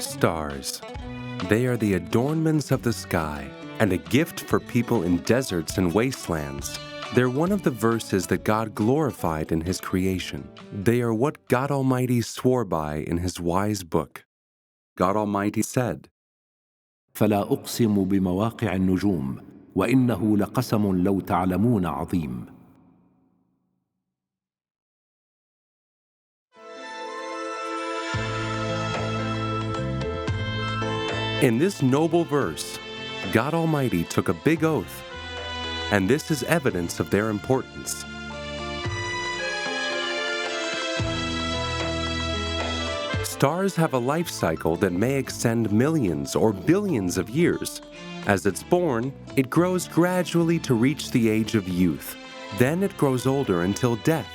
Stars. They are the adornments of the sky and a gift for people in deserts and wastelands. They're one of the verses that God glorified in His creation. They are what God Almighty swore by in His wise book. God Almighty said, فلا أقسم بمواقع النجوم وإنه لقسم لو تعلمون عظيم. In this noble verse, God Almighty took a big oath, and this is evidence of their importance. Stars have a life cycle that may extend millions or billions of years. As it's born, it grows gradually to reach the age of youth. Then it grows older until death,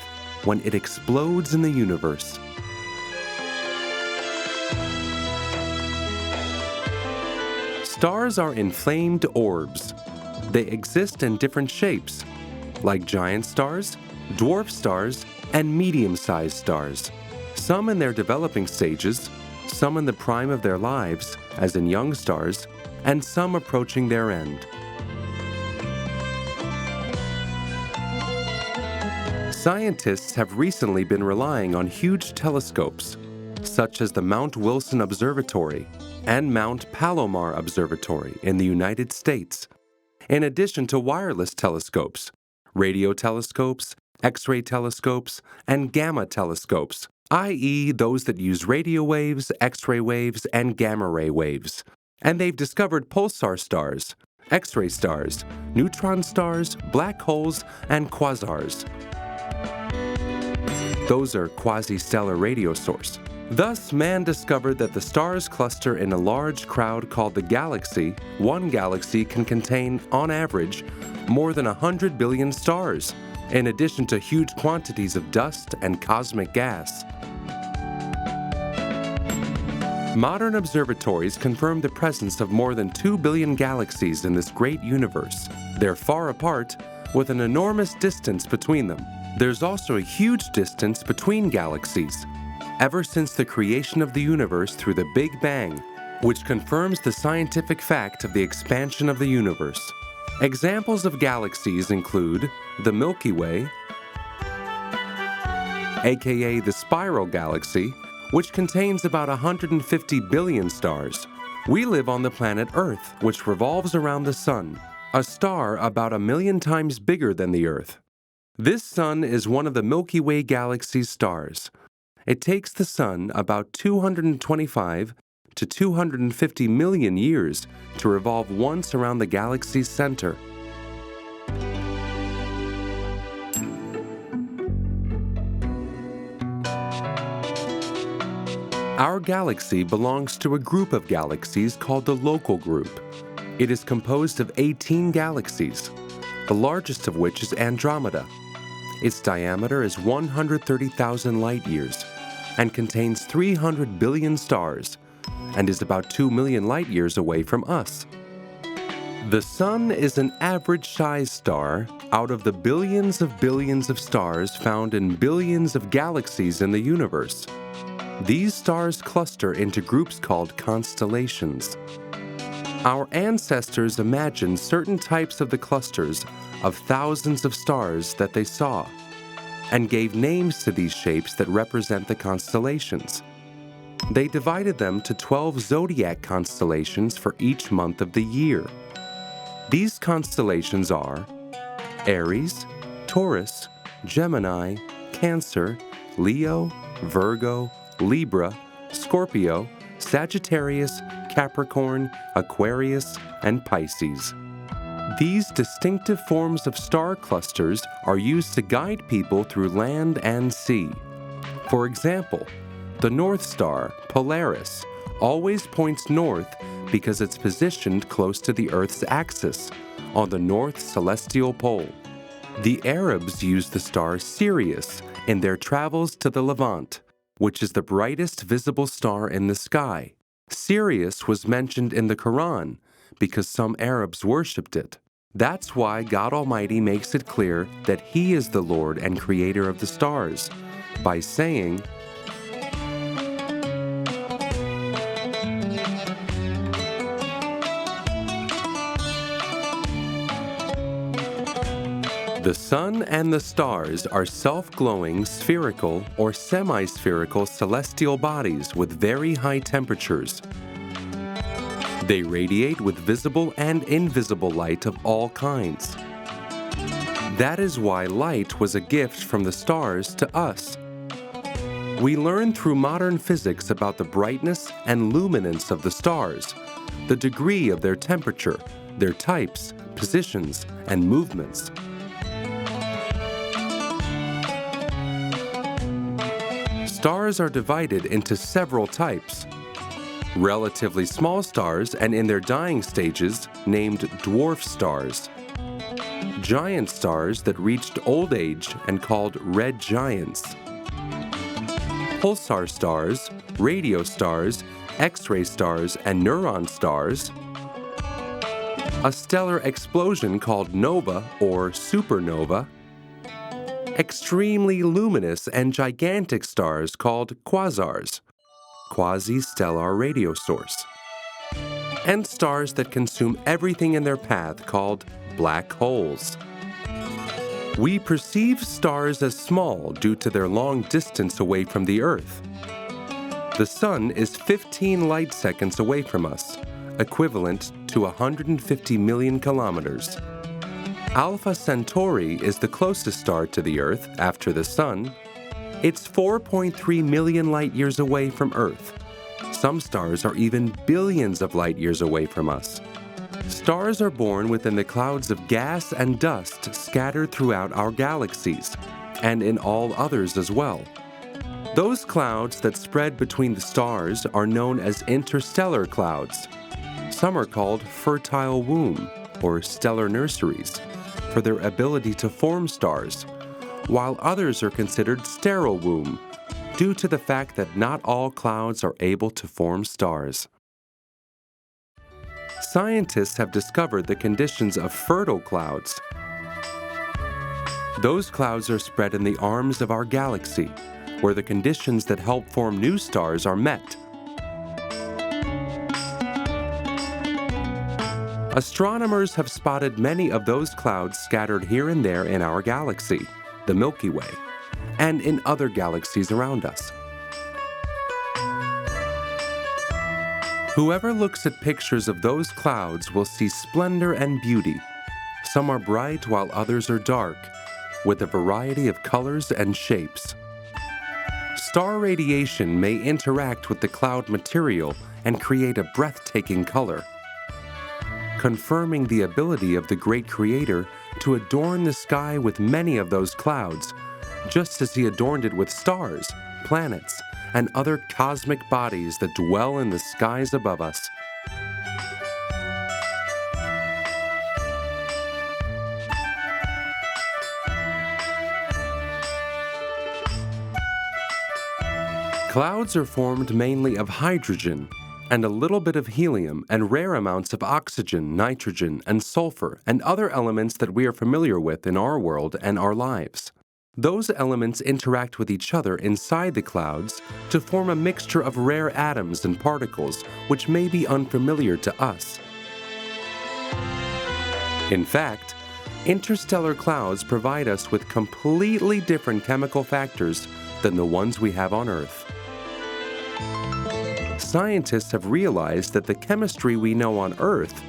when it explodes in the universe. Stars are inflamed orbs. They exist in different shapes, like giant stars, dwarf stars, and medium-sized stars. Some in their developing stages, some in the prime of their lives, as in young stars, and some approaching their end. Scientists have recently been relying on huge telescopes, such as the Mount Wilson Observatory and Mount Palomar Observatory in the United States, in addition to wireless telescopes, radio telescopes, X-ray telescopes, and gamma telescopes, i.e. those that use radio waves, X-ray waves, and gamma-ray waves. And they've discovered pulsar stars, X-ray stars, neutron stars, black holes, and quasars. Those are quasi-stellar radio source. Thus, man discovered that the stars cluster in a large crowd called the galaxy. One galaxy can contain, on average, more than 100 billion stars, in addition to huge quantities of dust and cosmic gas. Modern observatories confirm the presence of more than 2 billion galaxies in this great universe. They're far apart, with an enormous distance between them. There's also a huge distance between galaxies, ever since the creation of the universe through the Big Bang, which confirms the scientific fact of the expansion of the universe. Examples of galaxies include the Milky Way, aka the Spiral Galaxy, which contains about 150 billion stars. We live on the planet Earth, which revolves around the Sun, a star about 1 million times bigger than the Earth. This sun is one of the Milky Way galaxy's stars. It takes the Sun about 225 to 250 million years to revolve once around the galaxy's center. Our galaxy belongs to a group of galaxies called the Local Group. It is composed of 18 galaxies, the largest of which is Andromeda. Its diameter is 130,000 light-years and contains 300 billion stars and is about 2 million light-years away from us. The Sun is an average-sized star out of the billions of stars found in billions of galaxies in the universe. These stars cluster into groups called constellations. Our ancestors imagined certain types of the clusters of thousands of stars that they saw, and gave names to these shapes that represent the constellations. They divided them to 12 zodiac constellations for each month of the year. These constellations are Aries, Taurus, Gemini, Cancer, Leo, Virgo, Libra, Scorpio, Sagittarius, Capricorn, Aquarius, and Pisces. These distinctive forms of star clusters are used to guide people through land and sea. For example, the North Star, Polaris, always points north because it's positioned close to the Earth's axis, on the north celestial pole. The Arabs use the star Sirius in their travels to the Levant, which is the brightest visible star in the sky. Sirius was mentioned in the Quran because some Arabs worshipped it. That's why God Almighty makes it clear that He is the Lord and Creator of the stars, by saying, The sun and the stars are self-glowing spherical or semi-spherical celestial bodies with very high temperatures. They radiate with visible and invisible light of all kinds. That is why light was a gift from the stars to us. We learn through modern physics about the brightness and luminance of the stars, the degree of their temperature, their types, positions, and movements. Stars are divided into several types. Relatively small stars and in their dying stages named dwarf stars. Giant stars that reached old age and called red giants. Pulsar stars, radio stars, X-ray stars, and neutron stars. A stellar explosion called nova or supernova. Extremely luminous and gigantic stars called quasars, quasi-stellar radio source. And stars that consume everything in their path called black holes. We perceive stars as small due to their long distance away from the Earth. The Sun is 15 light seconds away from us, equivalent to 150 million kilometers. Alpha Centauri is the closest star to the Earth after the Sun. It's 4.3 million light years away from Earth. Some stars are even billions of light years away from us. Stars are born within the clouds of gas and dust scattered throughout our galaxies, and in all others as well. Those clouds that spread between the stars are known as interstellar clouds. Some are called fertile womb, or stellar nurseries, for their ability to form stars, while others are considered sterile womb, due to the fact that not all clouds are able to form stars. Scientists have discovered the conditions of fertile clouds. Those clouds are spread in the arms of our galaxy, where the conditions that help form new stars are met. Astronomers have spotted many of those clouds scattered here and there in our galaxy, the Milky Way, and in other galaxies around us. Whoever looks at pictures of those clouds will see splendor and beauty. Some are bright while others are dark, with a variety of colors and shapes. Star radiation may interact with the cloud material and create a breathtaking color, confirming the ability of the great Creator to adorn the sky with many of those clouds, just as He adorned it with stars, planets, and other cosmic bodies that dwell in the skies above us. Clouds are formed mainly of hydrogen and a little bit of helium and rare amounts of oxygen, nitrogen, and sulfur, and other elements that we are familiar with in our world and our lives. Those elements interact with each other inside the clouds to form a mixture of rare atoms and particles which may be unfamiliar to us. In fact, interstellar clouds provide us with completely different chemical factors than the ones we have on Earth. Scientists have realized that the chemistry we know on Earth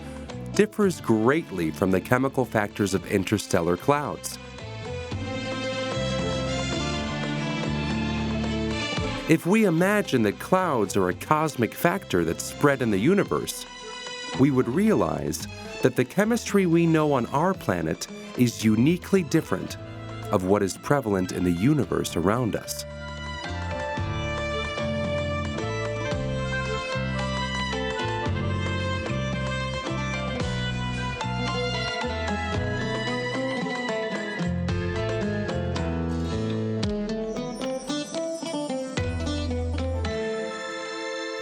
differs greatly from the chemical factors of interstellar clouds. If we imagine that clouds are a cosmic factor that's spread in the universe, we would realize that the chemistry we know on our planet is uniquely different of what is prevalent in the universe around us.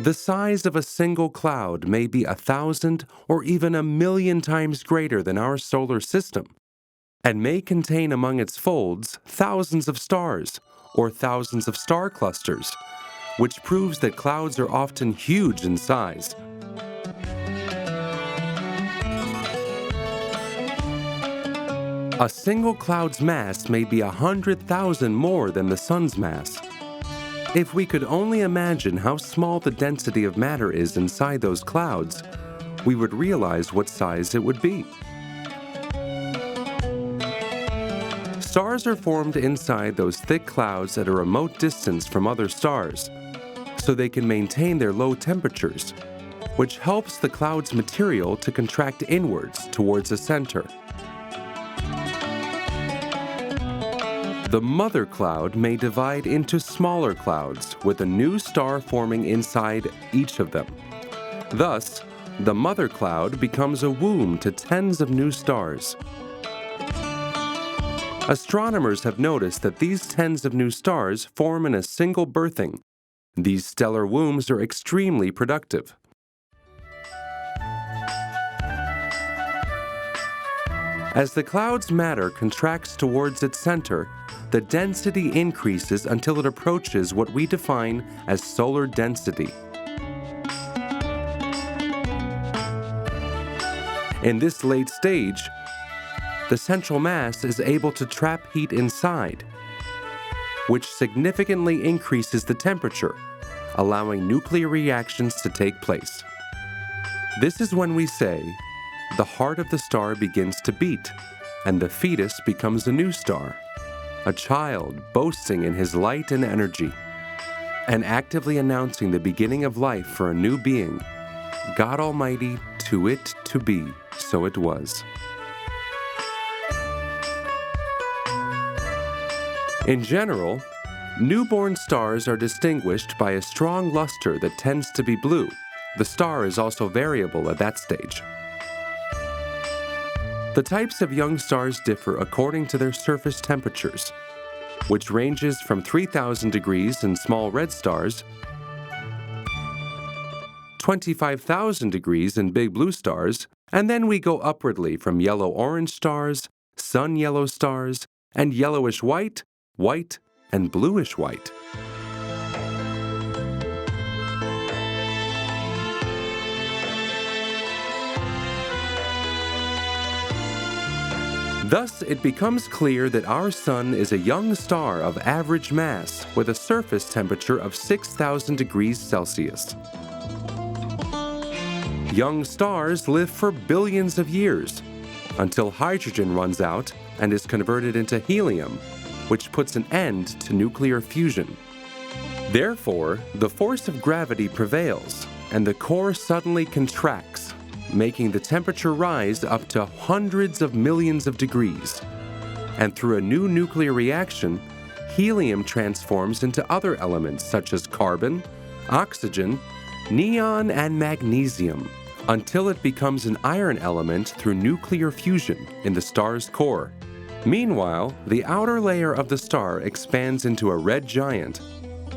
The size of a single cloud may be 1,000 or even 1,000,000 times greater than our solar system, and may contain among its folds thousands of stars or thousands of star clusters, which proves that clouds are often huge in size. A single cloud's mass may be 100,000 more than the sun's mass. If we could only imagine how small the density of matter is inside those clouds, we would realize what size it would be. Stars are formed inside those thick clouds at a remote distance from other stars, so they can maintain their low temperatures, which helps the cloud's material to contract inwards towards the center. The mother cloud may divide into smaller clouds with a new star forming inside each of them. Thus, the mother cloud becomes a womb to tens of new stars. Astronomers have noticed that these tens of new stars form in a single birthing. These stellar wombs are extremely productive. As the cloud's matter contracts towards its center, the density increases until it approaches what we define as solar density. In this late stage, the central mass is able to trap heat inside, which significantly increases the temperature, allowing nuclear reactions to take place. This is when we say, the heart of the star begins to beat, and the fetus becomes a new star, a child boasting in his light and energy, and actively announcing the beginning of life for a new being. God Almighty, to it to be, so it was. In general, newborn stars are distinguished by a strong luster that tends to be blue. The star is also variable at that stage. The types of young stars differ according to their surface temperatures, which ranges from 3,000 degrees in small red stars, 25,000 degrees in big blue stars, and then we go upwardly from yellow-orange stars, sun-yellow stars, and yellowish-white, white, and bluish-white. Thus, it becomes clear that our Sun is a young star of average mass with a surface temperature of 6,000 degrees Celsius. Young stars live for billions of years, until hydrogen runs out and is converted into helium, which puts an end to nuclear fusion. Therefore, the force of gravity prevails, and the core suddenly contracts, making the temperature rise up to hundreds of millions of degrees. And through a new nuclear reaction, helium transforms into other elements such as carbon, oxygen, neon, and magnesium, until it becomes an iron element through nuclear fusion in the star's core. Meanwhile, the outer layer of the star expands into a red giant.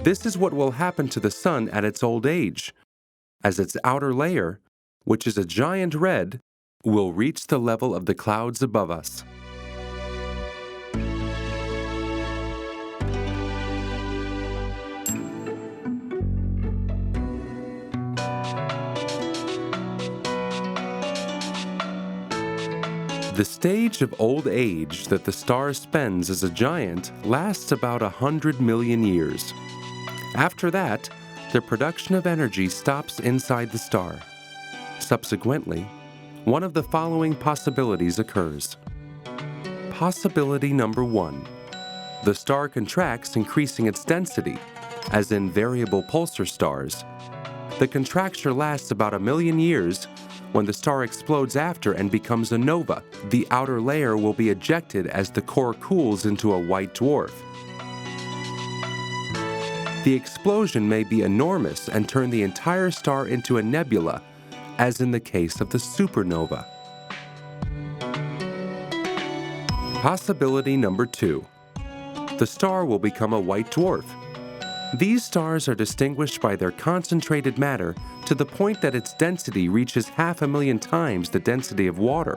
This is what will happen to the Sun at its old age, as its outer layer, which is a giant red, will reach the level of the clouds above us. The stage of old age that the star spends as a giant lasts about 100 million years. After that, the production of energy stops inside the star. Subsequently, one of the following possibilities occurs. Possibility number 1. The star contracts, increasing its density, as in variable pulsar stars. The contraction lasts about 1 million years. When the star explodes after and becomes a nova, the outer layer will be ejected as the core cools into a white dwarf. The explosion may be enormous and turn the entire star into a nebula, as in the case of the supernova. Possibility number 2. The star will become a white dwarf. These stars are distinguished by their concentrated matter to the point that its density reaches 500,000 times the density of water.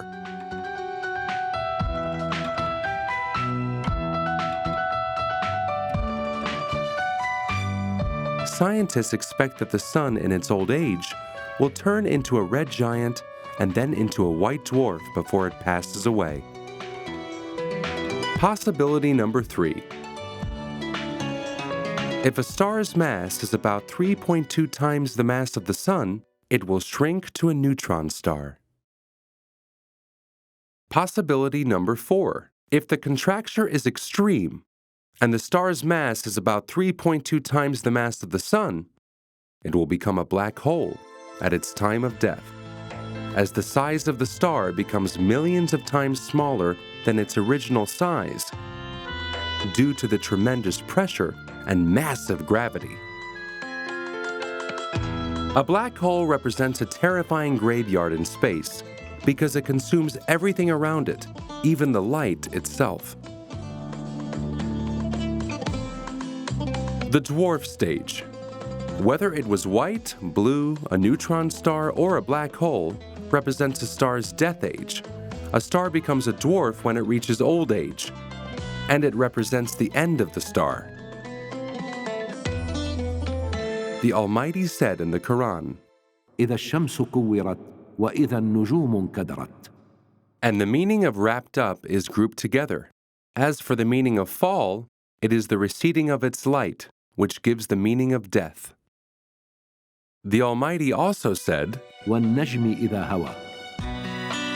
Scientists expect that the Sun in its old age will turn into a red giant and then into a white dwarf before it passes away. Possibility number 3. If a star's mass is about 3.2 times the mass of the Sun, it will shrink to a neutron star. Possibility number 4. If the contracture is extreme, and the star's mass is about 3.2 times the mass of the Sun, it will become a black hole at its time of death, as the size of the star becomes millions of times smaller than its original size due to the tremendous pressure and massive gravity. A black hole represents a terrifying graveyard in space because it consumes everything around it, even the light itself. The dwarf stage. Whether it was white, blue, a neutron star, or a black hole, represents a star's death age. A star becomes a dwarf when it reaches old age, and it represents the end of the star. The Almighty said in the Quran, إذا الشمس كورت وإذا النجوم انكدرت. And the meaning of wrapped up is grouped together. As for the meaning of fall, it is the receding of its light, which gives the meaning of death. The Almighty also said, والنجم إذا هوى.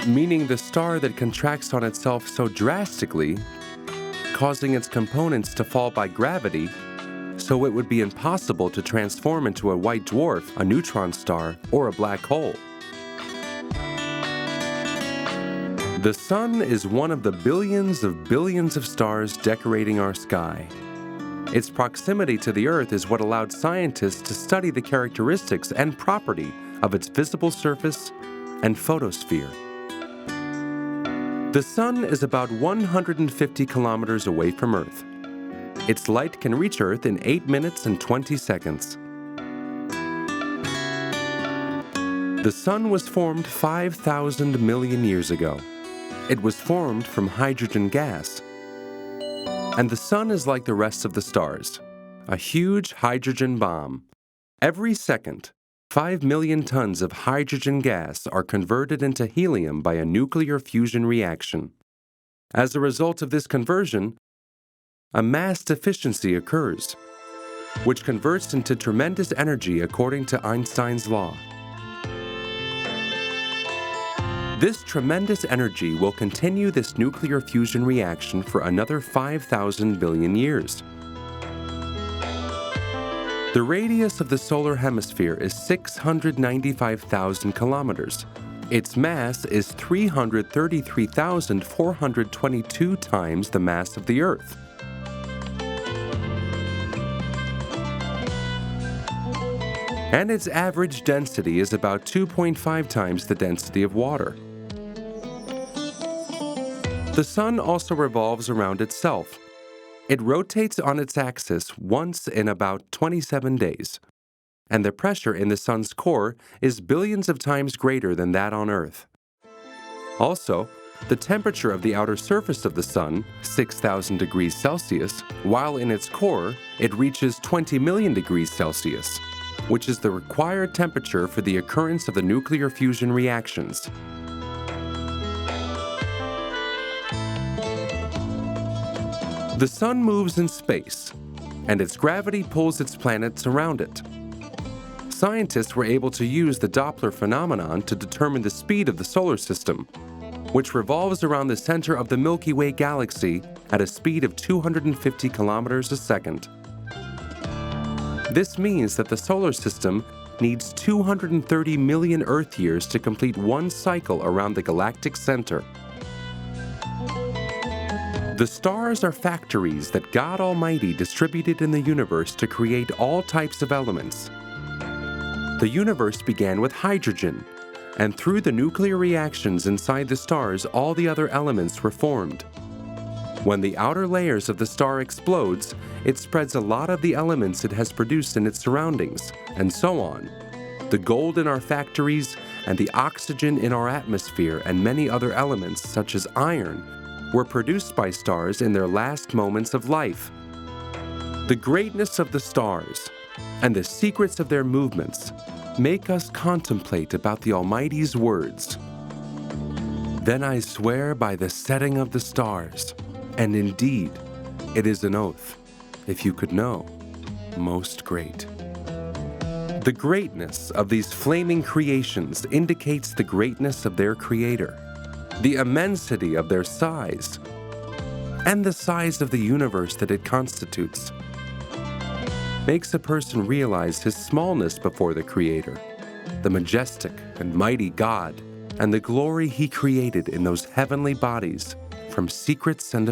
Meaning the star that contracts on itself so drastically, causing its components to fall by gravity, so it would be impossible to transform into a white dwarf, a neutron star, or a black hole. The Sun is one of the billions of stars decorating our sky. Its proximity to the Earth is what allowed scientists to study the characteristics and property of its visible surface and photosphere. The Sun is about 150 kilometers away from Earth. Its light can reach Earth in 8 minutes and 20 seconds. The Sun was formed 5,000 million years ago. It was formed from hydrogen gas. And the Sun is like the rest of the stars, a huge hydrogen bomb. Every second, 5 million tons of hydrogen gas are converted into helium by a nuclear fusion reaction. As a result of this conversion, a mass deficiency occurs, which converts into tremendous energy according to Einstein's law. This tremendous energy will continue this nuclear fusion reaction for another 5,000 billion years. The radius of the solar hemisphere is 695,000 kilometers. Its mass is 333,422 times the mass of the Earth. And its average density is about 2.5 times the density of water. The Sun also revolves around itself. It rotates on its axis once in about 27 days, and the pressure in the Sun's core is billions of times greater than that on Earth. Also, the temperature of the outer surface of the Sun, 6,000 degrees Celsius, while in its core, it reaches 20 million degrees Celsius, which is the required temperature for the occurrence of the nuclear fusion reactions. The Sun moves in space, and its gravity pulls its planets around it. Scientists were able to use the Doppler phenomenon to determine the speed of the solar system, which revolves around the center of the Milky Way galaxy at a speed of 250 kilometers a second. This means that the solar system needs 230 million Earth years to complete one cycle around the galactic center. The stars are factories that God Almighty distributed in the universe to create all types of elements. The universe began with hydrogen, and through the nuclear reactions inside the stars, all the other elements were formed. When the outer layers of the star explodes, it spreads a lot of the elements it has produced in its surroundings, and so on. The gold in our factories and the oxygen in our atmosphere and many other elements, such as iron, were produced by stars in their last moments of life. The greatness of the stars and the secrets of their movements make us contemplate about the Almighty's words. Then I swear by the setting of the stars, And indeed, it is an oath, if you could know, most great. The greatness of these flaming creations indicates the greatness of their creator, the immensity of their size, and the size of the universe that it constitutes. Makes a person realize his smallness before the Creator, the majestic and mighty God, and the glory He created in those heavenly bodies from secrets and